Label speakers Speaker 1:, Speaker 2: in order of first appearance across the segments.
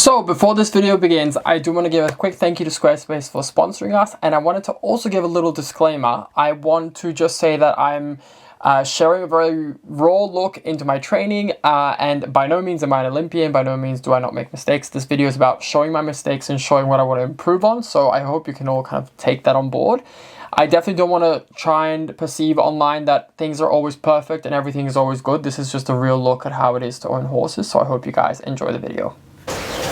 Speaker 1: So before this video begins, I do want to give a quick thank you to Squarespace for sponsoring us, and I wanted to also give a little disclaimer. I want to just say that I'm sharing a very raw look into my training, and by no means am I an Olympian, by no means do I not make mistakes. This video is about showing my mistakes and showing what I want to improve on, so I hope you can all kind of take that on board. I definitely don't want to try and perceive online that things are always perfect and everything is always good. This is just a real look at how it is to own horses, so I hope you guys enjoy the video.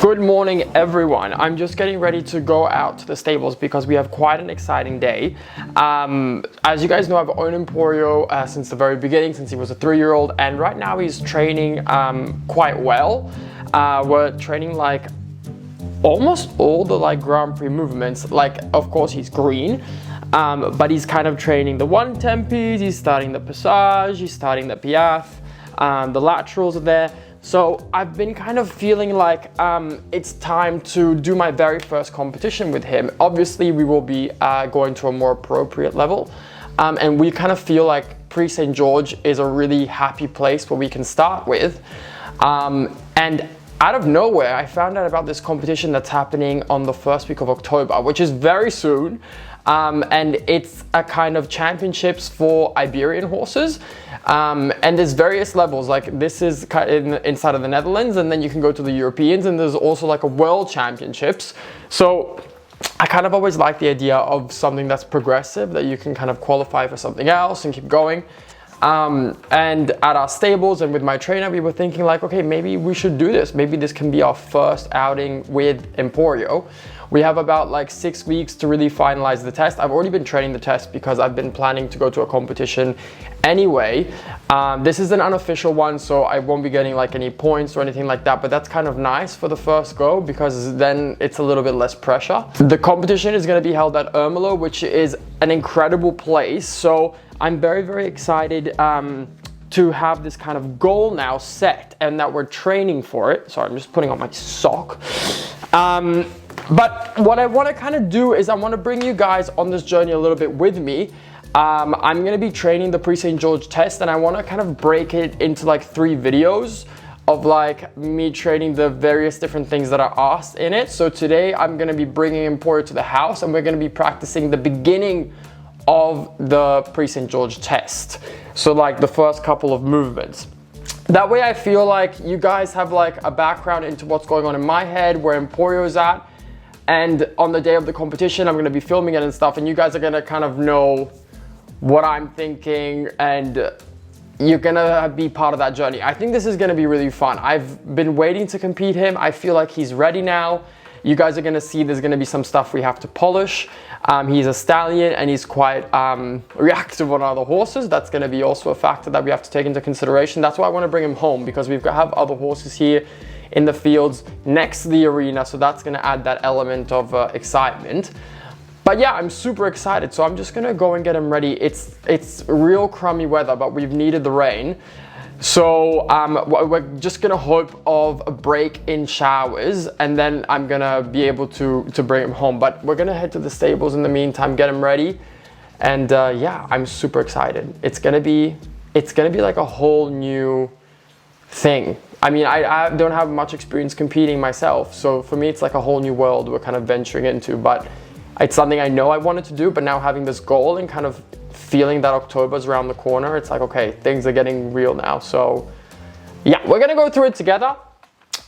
Speaker 1: Good morning, everyone. I'm just getting ready to go out to the stables because we have quite an exciting day. As you guys know, I've owned Emporio since the very beginning, since he was a 3-year-old, and right now he's training quite well. We're training like almost all the Grand Prix movements. Of course, he's green, but he's kind of training the 1-tempies, he's starting the passage, he's starting the piaffe, the laterals are there. So I've been kind of feeling like it's time to do my very first competition with him. Obviously, we will be going to a more appropriate level. And we kind of feel like 𝒋𝒐𝒍𝒍𝒐𝒘 is a really happy place where we can start with. And out of nowhere, I found out about this competition that's happening on the first week of October, which is very soon. And it's a kind of championships for Iberian horses. And there's various levels, this is inside of the Netherlands, and then you can go to the Europeans, and there's also a world championships. So I kind of always like the idea of something that's progressive, that you can kind of qualify for something else and keep going. And at our stables and with my trainer, we were thinking okay, maybe we should do this. Maybe this can be our first outing with Emporio. We have about 6 weeks to really finalize the test. I've already been training the test because I've been planning to go to a competition anyway. This is an unofficial one, so I won't be getting any points or anything like that, but that's kind of nice for the first go because then it's a little bit less pressure. The competition is going to be held at 𝒋𝒐𝒏𝒆𝒚, which is an incredible place. So I'm very, very excited to have this kind of goal now set and that we're training for it. Sorry, I'm just putting on my sock. But what I want to kind of do is I want to bring you guys on this journey a little bit with me. I'm going to be training the 𝒋𝒐𝒍𝒍𝒐𝒘 test, and I want to kind of break it into 3 videos of me training the various different things that are asked in it. So today I'm going to be bringing Emporio to the house, and we're going to be practicing the beginning of the 𝒋𝒐𝒍𝒍𝒐𝒘 test. So the first couple of movements. That way I feel like you guys have a background into what's going on in my head, where Emporio's at. And on the day of the competition, I'm going to be filming it and stuff, and you guys are going to kind of know what I'm thinking, and you're going to be part of that journey. I think this is going to be really fun. I've been waiting to compete him. I feel like he's ready now. You guys are going to see there's going to be some stuff we have to polish. He's a stallion and he's quite reactive on other horses. That's going to be also a factor that we have to take into consideration. That's why I want to bring him home, because we've got to have other horses here in the fields next to the arena, so that's going to add that element of excitement. But yeah, I'm super excited, so I'm just going to go and get him ready. It's real crummy weather, but we've needed the rain, so we're just going to hope of a break in showers, and then I'm going to be able to bring him home. But we're going to head to the stables in the meantime, get him ready, and yeah, I'm super excited. It's going to be like a whole new thing. I mean, I don't have much experience competing myself, so for me it's like a whole new world we're kind of venturing into, but it's something I know I wanted to do. But now having this goal and kind of feeling that October's around the corner, it's okay, things are getting real now. So yeah, we're gonna go through it together.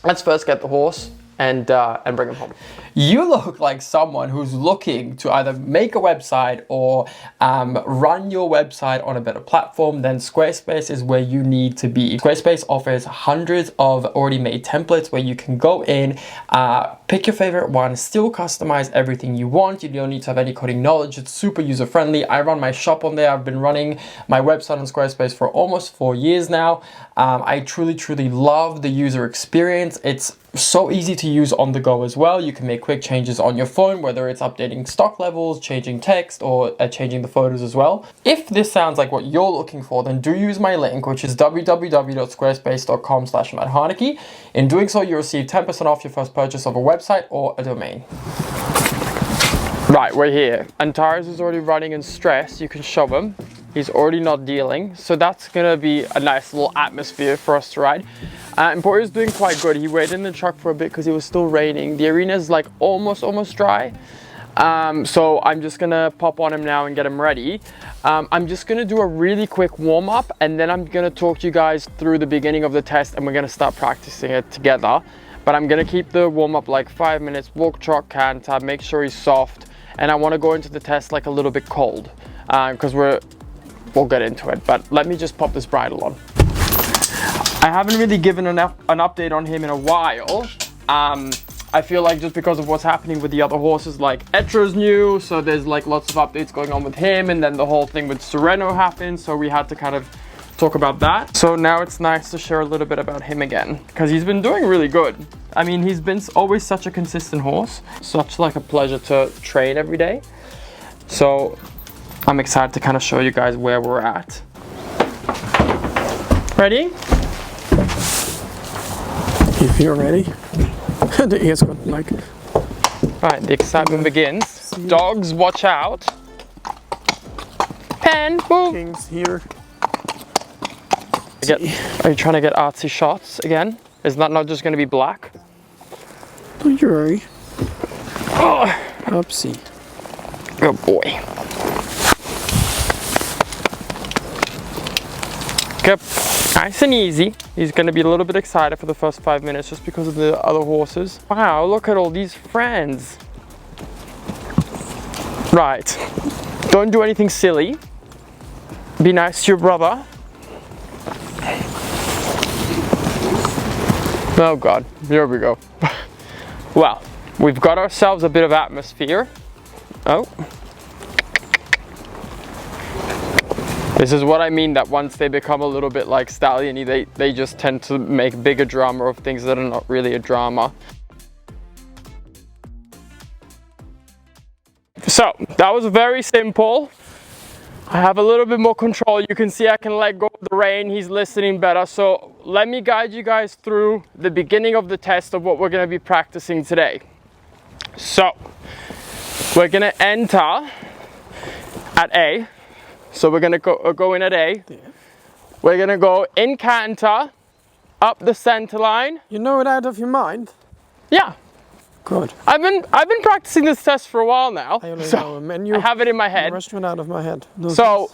Speaker 1: Let's first get the horse and bring him home. You look like someone who's looking to either make a website or run your website on a better platform. Then Squarespace is where you need to be. Squarespace offers hundreds of already made templates where you can go in, pick your favorite one, still customize everything you want. You don't need to have any coding knowledge. It's super user friendly. I run my shop on there. I've been running my website on Squarespace for almost 4 years now. I truly love the user experience. It's so easy to use on the go as well. You can make quick changes on your phone, whether it's updating stock levels, changing text, or changing the photos as well. If this sounds like what you're looking for, then do use my link, which is www.squarespace.com/Harnacke. In doing so, you receive 10% off your first purchase of a website or a domain. Right, we're here. Antares is already running in stress. You can show him. He's already not dealing. So that's gonna be a nice little atmosphere for us to ride. Emporio's doing quite good. He waited in the truck for a bit because it was still raining. The arena is like almost dry. So I'm just gonna pop on him now and get him ready. I'm just gonna do a really quick warm-up, and then I'm gonna talk to you guys through the beginning of the test, and we're gonna start practicing it together. But I'm gonna keep the warm-up like 5 minutes, walk, trot, canter, make sure he's soft, and I wanna go into the test like a little bit cold, because we'll get into it. But let me just pop this bridle on. I haven't really given an update on him in a while. I feel like just because of what's happening with the other horses, like Etra's new, so there's like lots of updates going on with him, and then the whole thing with Sereno happened, so we had to kind of talk about that. So now it's nice to share a little bit about him again, because he's been doing really good. I mean, he's been always such a consistent horse, such like a pleasure to train every day. So I'm excited to kind of show you guys where we're at. Ready?
Speaker 2: If you're ready. The ears got like...
Speaker 1: Right, the excitement begins. Dogs, watch out. Pen, move.
Speaker 2: Kings here.
Speaker 1: Are you trying to get artsy shots again? Is that not just going to be black?
Speaker 2: Don't you worry.
Speaker 1: Oh,
Speaker 2: Oopsie.
Speaker 1: good boy. Good. Nice and easy. He's going to be a little bit excited for the first 5 minutes just because of the other horses. Wow, look at all these friends. Right. Don't do anything silly. Be nice to your brother. Oh God, here we go. Well, we've got ourselves a bit of atmosphere. Oh. This is what I mean, that once they become a little bit like Stallion, they just tend to make bigger drama of things that are not really a drama. So, that was very simple. I have a little bit more control. You can see I can let go of the rein. He's listening better. So let me guide you guys through the beginning of the test of what we're going to be practicing today. So we're going to enter at A. So we're going to go in at A.
Speaker 2: Yeah.
Speaker 1: We're going to go in canter, up the center line.
Speaker 2: You know it out of your mind?
Speaker 1: Yeah.
Speaker 2: Good.
Speaker 1: I've been practicing this test for a while now.
Speaker 2: I only know a menu.
Speaker 1: I have it in my head.
Speaker 2: The rest went out of my head. No
Speaker 1: So,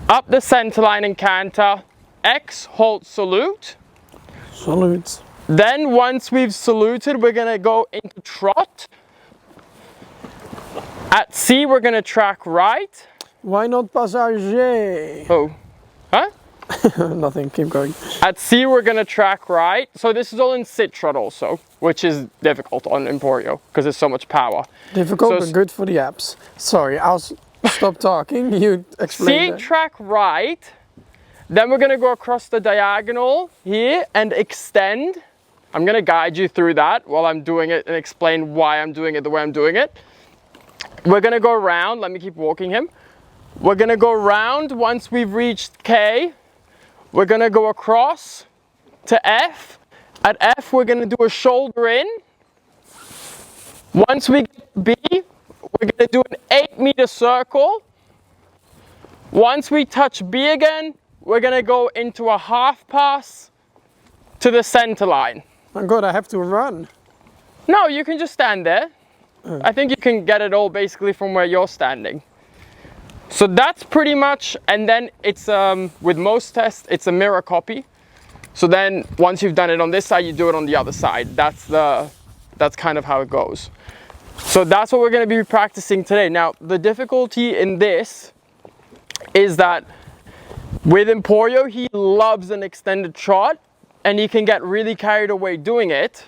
Speaker 1: up the center line in canter, X, halt, salute.
Speaker 2: Salutes.
Speaker 1: Then once we've saluted, we're gonna go into trot. At C, we're gonna track right.
Speaker 2: Why not passager?
Speaker 1: Oh, huh?
Speaker 2: Nothing, keep going.
Speaker 1: At C, we're gonna track right. So this is all in sit trot also, which is difficult on Emporio because there's so much power.
Speaker 2: Difficult
Speaker 1: So
Speaker 2: but good for the apps. Sorry, I'll stop talking. You explain.
Speaker 1: C, track right. Then we're gonna go across the diagonal here and extend. I'm gonna guide you through that while I'm doing it and explain why I'm doing it the way I'm doing it. We're gonna go around. Let me keep walking him. We're gonna go around once we've reached K. We're gonna go across to F. At F, we're gonna do a shoulder in. Once we get B, we're gonna do an 8-meter circle. Once we touch B again, we're gonna go into a half pass to the center line.
Speaker 2: My God, I have to run.
Speaker 1: No, you can just stand there. I think you can get it all basically from where you're standing. So that's pretty much, and then it's, with most tests, it's a mirror copy. So then once you've done it on this side, you do it on the other side. That's kind of how it goes. So that's what we're gonna be practicing today. Now, the difficulty in this is that with Emporio, he loves an extended trot and he can get really carried away doing it.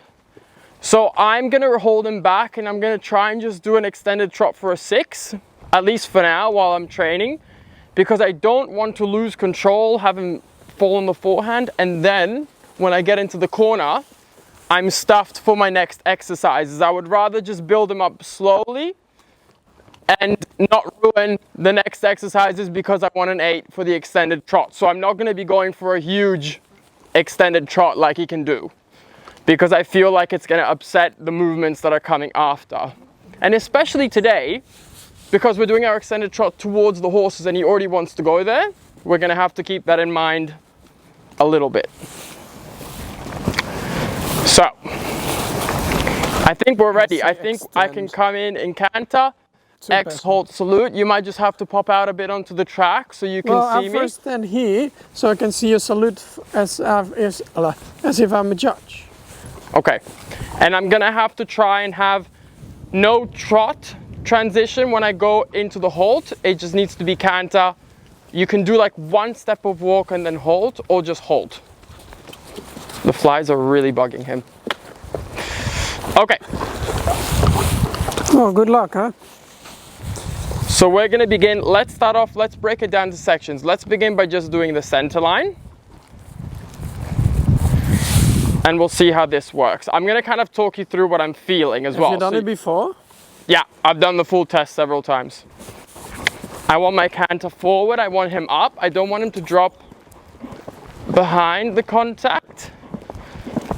Speaker 1: So I'm gonna hold him back and I'm gonna try and just do an extended trot for a 6. At least for now while I'm training, because I don't want to lose control, have him fall on the forehand, and then when I get into the corner, I'm stuffed for my next exercises. I would rather just build him up slowly and not ruin the next exercises because I want an 8 for the extended trot. So I'm not gonna be going for a huge extended trot like he can do, because I feel like it's gonna upset the movements that are coming after. And especially today, because we're doing our extended trot towards the horses and he already wants to go there, we're gonna have to keep that in mind a little bit. So, I think we're ready. I think I can come in canter, X, hold, salute. You might just have to pop out a bit onto the track so you can see me.
Speaker 2: Well, I first stand here so I can see your salute as if I'm a judge.
Speaker 1: Okay, and I'm gonna have to try and have no trot transition when I go into the halt. It just needs to be canter. You can do like one step of walk and then halt, or just halt. The flies are really bugging him. Okay.
Speaker 2: Oh, good luck, huh?
Speaker 1: So we're gonna begin. Let's start off, let's break it down to sections. Let's begin by just doing the center line. And we'll see how this works. I'm gonna kind of talk you through what I'm feeling as well.
Speaker 2: Have you done it before?
Speaker 1: Yeah, I've done the full test several times. I want my canter forward, I want him up. I don't want him to drop behind the contact.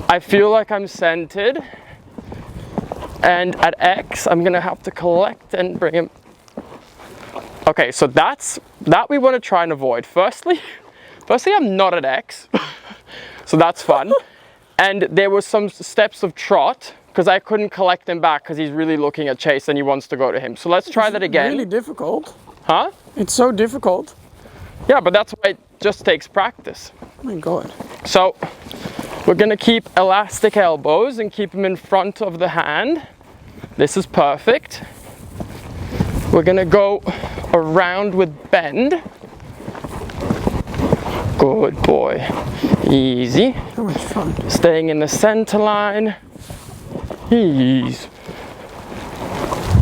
Speaker 1: I feel like I'm centered. And at X, I'm gonna have to collect and bring him. Okay, so that we wanna try and avoid. Firstly, I'm not at X, so that's fun. And there were some steps of trot, because I couldn't collect him back because he's really looking at chase and he wants to go to him. So let's try that again.
Speaker 2: It's really difficult.
Speaker 1: Huh?
Speaker 2: It's so difficult.
Speaker 1: Yeah, but that's why it just takes practice.
Speaker 2: Oh my God.
Speaker 1: So we're gonna keep elastic elbows and keep them in front of the hand. This is perfect. We're gonna go around with bend. Good boy. Easy.
Speaker 2: So much fun.
Speaker 1: Staying in the center line. Ease.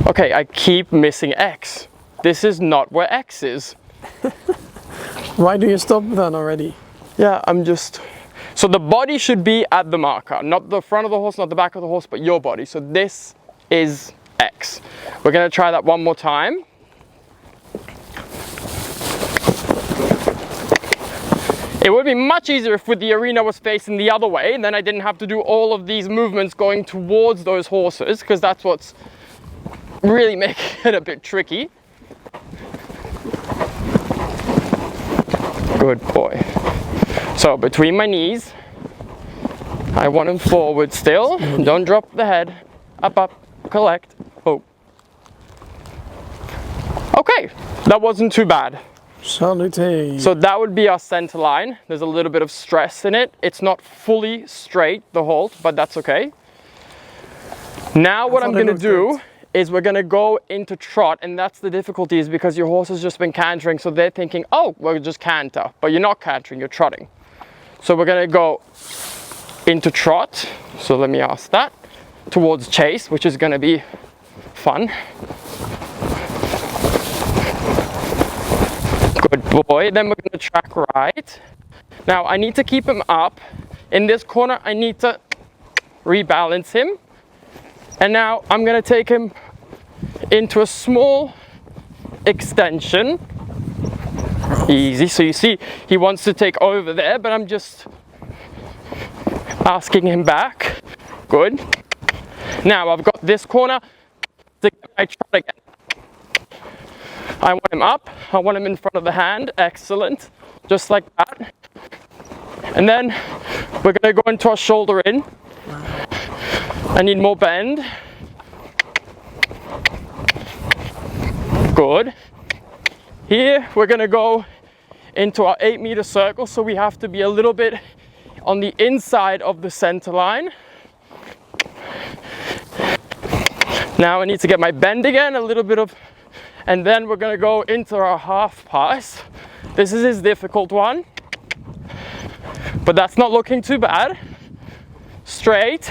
Speaker 1: Okay, I keep missing X. This is not where X is.
Speaker 2: Why do you stop then already?
Speaker 1: Yeah, I'm just... So the body should be at the marker. Not the front of the horse, not the back of the horse, but your body. So this is X. We're gonna try that one more time. It would be much easier if the arena was facing the other way, and then I didn't have to do all of these movements going towards those horses, because that's what's really making it a bit tricky. Good boy. So between my knees, I want him forward still. Don't drop the head. Up, up, collect. Oh. Okay, that wasn't too bad.
Speaker 2: Salute.
Speaker 1: So that would be our center line. There's a little bit of stress in it. It's not fully straight, the halt, but that's okay. Now what I'm gonna do is we're gonna go into trot, and that's the difficulty, is because your horse has just been cantering, so they're thinking, oh, we'll just canter, but you're not cantering, you're trotting. So we're gonna go into trot. So let me ask that. Towards chase, which is gonna be fun. Good boy. Then we're gonna track right. Now I need to keep him up. In this corner, I need to rebalance him. And now I'm gonna take him into a small extension. Easy. So you see, he wants to take over there, but I'm just asking him back. Good. Now I've got this corner to get my trot again. I want him up, I want him in front of the hand, excellent, just like that. And then we're gonna go into our shoulder in. I need more bend. Good. Here we're gonna go into our 8-meter circle, so we have to be a little bit on the inside of the center line. Now I need to get my bend again, a little bit of, and then we're gonna go into our half pass. This is his difficult one, but that's not looking too bad. Straight.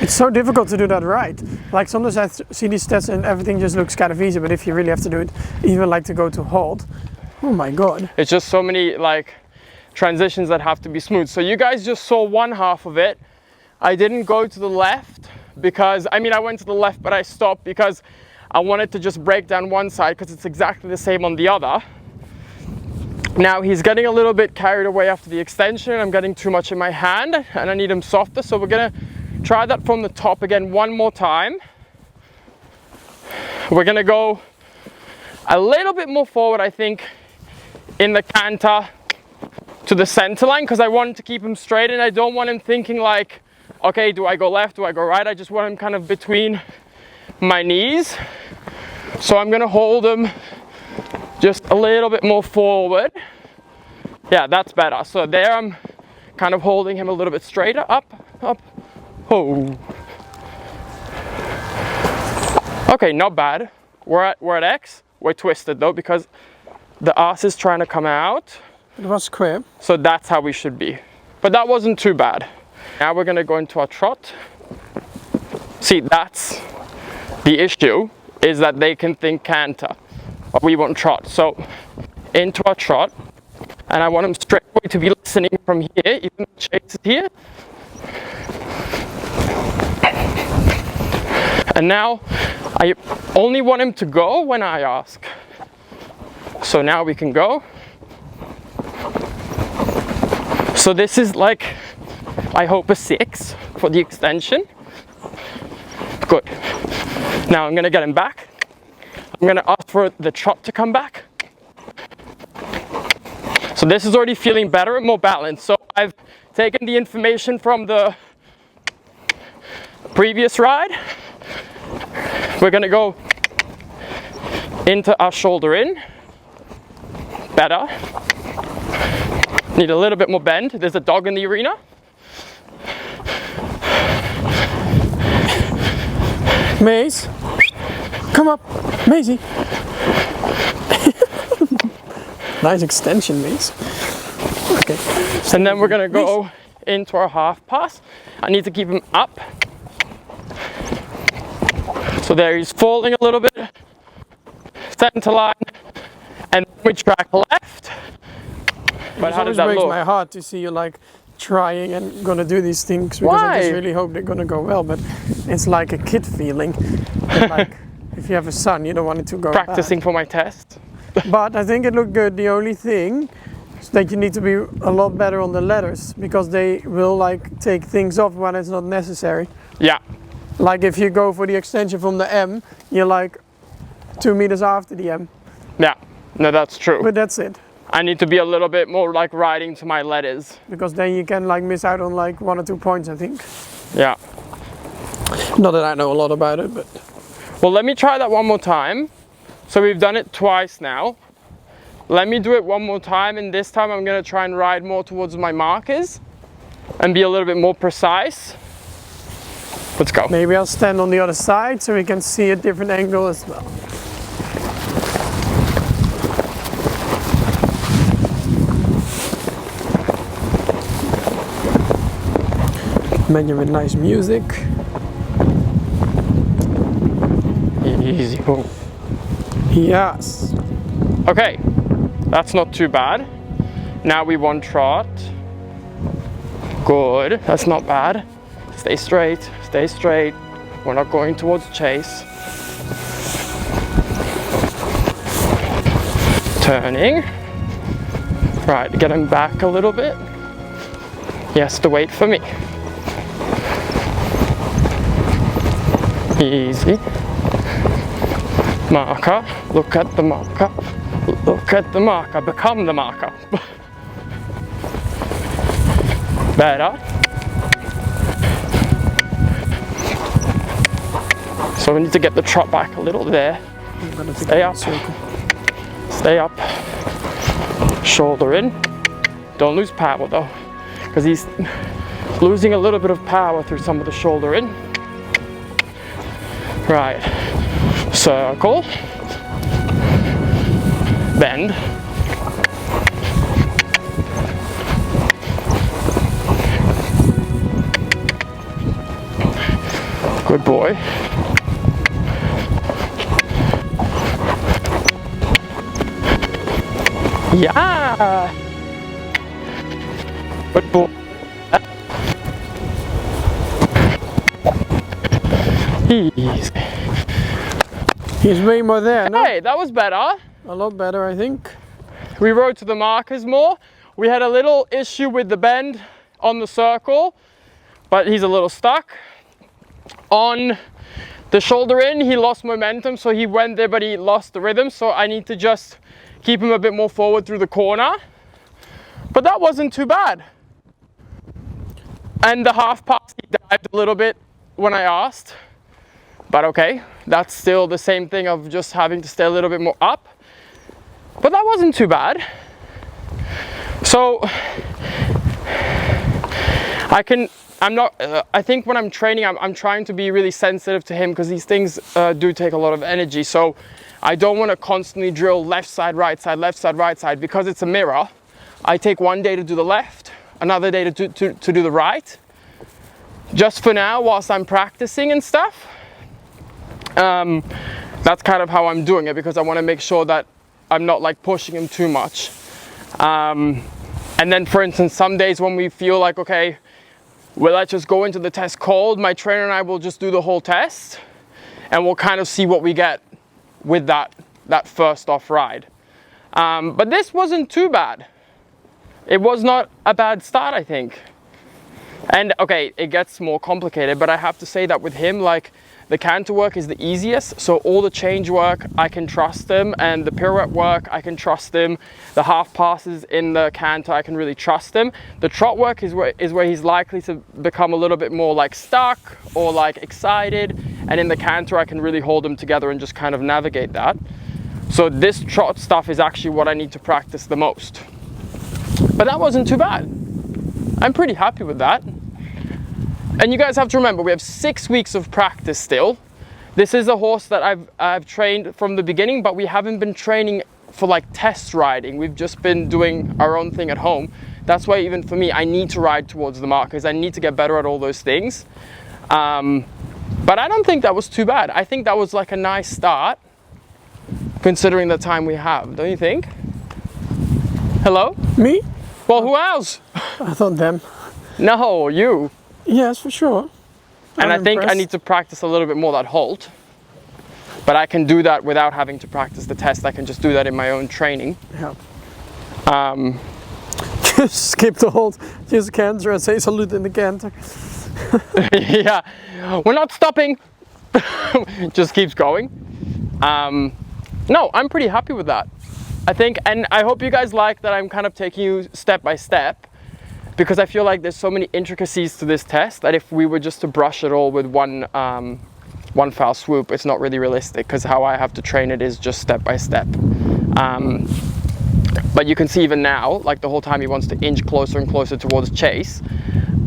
Speaker 2: It's so difficult to do that right. Like sometimes I see these stats and everything just looks kind of easy, but if you really have to do it, even like to go to halt, oh my God.
Speaker 1: It's just so many like transitions that have to be smooth. So you guys just saw one half of it. I didn't go to the left because, I mean, I went to the left, but I stopped because I wanted to just break down one side because it's exactly the same on the other. Now he's getting a little bit carried away after the extension. I'm getting too much in my hand and I need him softer. So we're gonna try that from the top again one more time. We're gonna go a little bit more forward, I think, in the canter to the center line, because I want to keep him straight and I don't want him thinking like, okay, do I go left, do I go right? I just want him kind of between my knees. So I'm gonna hold him just a little bit more forward. Yeah, that's better. So there I'm kind of holding him a little bit straighter, up, oh. Okay, not bad. We're at X. We're twisted though, because the ass is trying to come out.
Speaker 2: It was square.
Speaker 1: So that's how we should be. But that wasn't too bad. Now we're gonna go into our trot. See, that's the issue, is that they can think canter, but we want trot. So into our trot, and I want him straight away to be listening from here, even though Chase is here. And now I only want him to go when I ask. So now we can go. So this is like, I hope, a 6 for the extension. Good. Now I'm gonna get him back. I'm gonna ask for the trot to come back. So this is already feeling better and more balanced. So I've taken the information from the previous ride. We're gonna go into our shoulder in. Better. Need a little bit more bend. There's a dog in the arena.
Speaker 2: Maze, come up, Maisie. Nice extension, Maze. Okay.
Speaker 1: And then we're gonna go into our half pass. I need to keep him up. So there he's falling a little bit. Center line. And then we track left. But how does that
Speaker 2: breaks
Speaker 1: look?
Speaker 2: my heart to see you like trying and gonna do these things, because
Speaker 1: Why?
Speaker 2: I just really hope they're gonna go well. But it's like a kid feeling. But like if you have a son, you don't want it to go
Speaker 1: Practicing
Speaker 2: bad.
Speaker 1: for my test.
Speaker 2: But I think it looked good. The only thing is that you need to be a lot better on the letters, because they will like take things off when it's not necessary.
Speaker 1: Yeah.
Speaker 2: Like if you go for the extension from the M, you're like 2 meters after the M.
Speaker 1: Yeah. No, that's true.
Speaker 2: But that's it.
Speaker 1: I need to be a little bit more like riding to my letters.
Speaker 2: Because then you can like miss out on like 1 or 2 points, I think.
Speaker 1: Yeah.
Speaker 2: Not that I know a lot about it, but...
Speaker 1: Well, let me try that one more time. So we've done it twice now. Let me do it one more time, and this time I'm gonna try and ride more towards my markers and be a little bit more precise. Let's go.
Speaker 2: Maybe I'll stand on the other side so we can see a different angle as well. Menu with nice music.
Speaker 1: Easy. Oh.
Speaker 2: Yes.
Speaker 1: Okay, that's not too bad. Now we want trot. Good, that's not bad. Stay straight, stay straight. We're not going towards Chase. Turning. Right, get him back a little bit. He has to wait for me. Easy. Marker, look at the marker. Look at the marker, become the marker. Better. So we need to get the trot back a little there. Stay up. Stay up. Shoulder in. Don't lose power though, because he's losing a little bit of power through some of the shoulder in. Right. Circle. Bend. Good boy. Yeah. Good boy. Easy.
Speaker 2: He's way more there, no?
Speaker 1: Hey, that was better.
Speaker 2: A lot better, I think.
Speaker 1: We rode to the markers more. We had a little issue with the bend on the circle, but he's a little stuck. On the shoulder in, he lost momentum, so he went there, but he lost the rhythm. So I need to just keep him a bit more forward through the corner. But that wasn't too bad. And the half pass, he dived a little bit when I asked. But okay, that's still the same thing of just having to stay a little bit more up. But that wasn't too bad. So I think when I'm training, I'm trying to be really sensitive to him, because these things do take a lot of energy. So I don't want to constantly drill left side, right side, because it's a mirror. I take one day to do the left, another day to do the right, just for now whilst I'm practicing and stuff. That's kind of how I'm doing it, because I want to make sure that I'm not like pushing him too much. And then, for instance, some days when we feel like, okay, well, let's just go into the test cold, my trainer and I will just do the whole test, and we'll kind of see what we get with that first off ride. But this wasn't too bad. It was not a bad start, I think. And okay, it gets more complicated, but I have to say that with him, like, the canter work is the easiest. So all the change work, I can trust him, and the pirouette work, I can trust him. The half passes in the canter, I can really trust him. The trot work is where he's likely to become a little bit more like stuck or like excited. And in the canter, I can really hold him together and just kind of navigate that. So this trot stuff is actually what I need to practice the most. But that wasn't too bad. I'm pretty happy with that. And you guys have to remember, we have 6 weeks of practice still. This is a horse that I've trained from the beginning, but we haven't been training for like test riding. We've just been doing our own thing at home. That's why even for me, I need to ride towards the markers. I need to get better at all those things. But I don't think that was too bad. I think that was like a nice start, considering the time we have, don't you think? Hello?
Speaker 2: Me?
Speaker 1: Well, who else?
Speaker 2: I thought them.
Speaker 1: No, you.
Speaker 2: Yes, for sure.
Speaker 1: And I think I need to practice a little bit more that halt. But I can do that without having to practice the test. I can just do that in my own training.
Speaker 2: Yeah. Just skip the halt, just canter and say salute in the canter.
Speaker 1: Yeah, we're not stopping. Just keeps going. No, I'm pretty happy with that. I think, and I hope you guys like that I'm kind of taking you step by step, because I feel like there's so many intricacies to this test that if we were just to brush it all with one foul swoop, it's not really realistic, because how I have to train it is just step by step. But you can see even now, like the whole time he wants to inch closer and closer towards chase.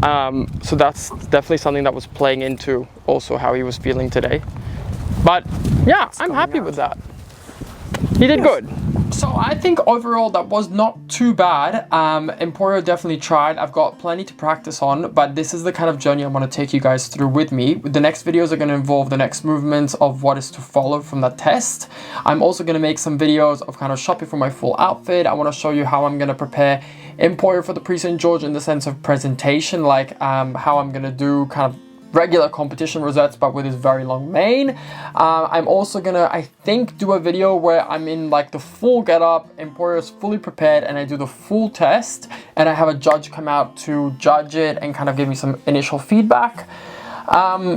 Speaker 1: So that's definitely something that was playing into also how he was feeling today. But yeah, I'm happy with that. He did good. So I think overall that was not too bad. Emporio definitely tried. I've got plenty to practice on, but this is the kind of journey I want to take you guys through with me. The next videos are going to involve the next movements of what is to follow from that test. I'm also going to make some videos of kind of shopping for my full outfit. I want to show you how I'm going to prepare Emporio for the 𝒑𝒍𝒐𝒘 in the sense of presentation, like how I'm going to do kind of regular competition rosettes, but with his very long mane. I'm also gonna, I think, do a video where I'm in like the full getup, Emporio's fully prepared, and I do the full test, and I have a judge come out to judge it and kind of give me some initial feedback.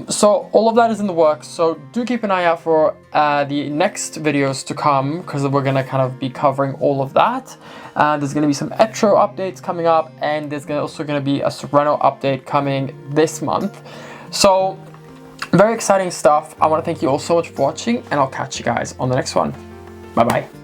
Speaker 1: So all of that is in the works, so do keep an eye out for the next videos to come, because we're gonna kind of be covering all of that. There's gonna be some Etro updates coming up, and there's also gonna be a Sereno update coming this month. So, very exciting stuff. I want to thank you all so much for watching, and I'll catch you guys on the next one. Bye bye.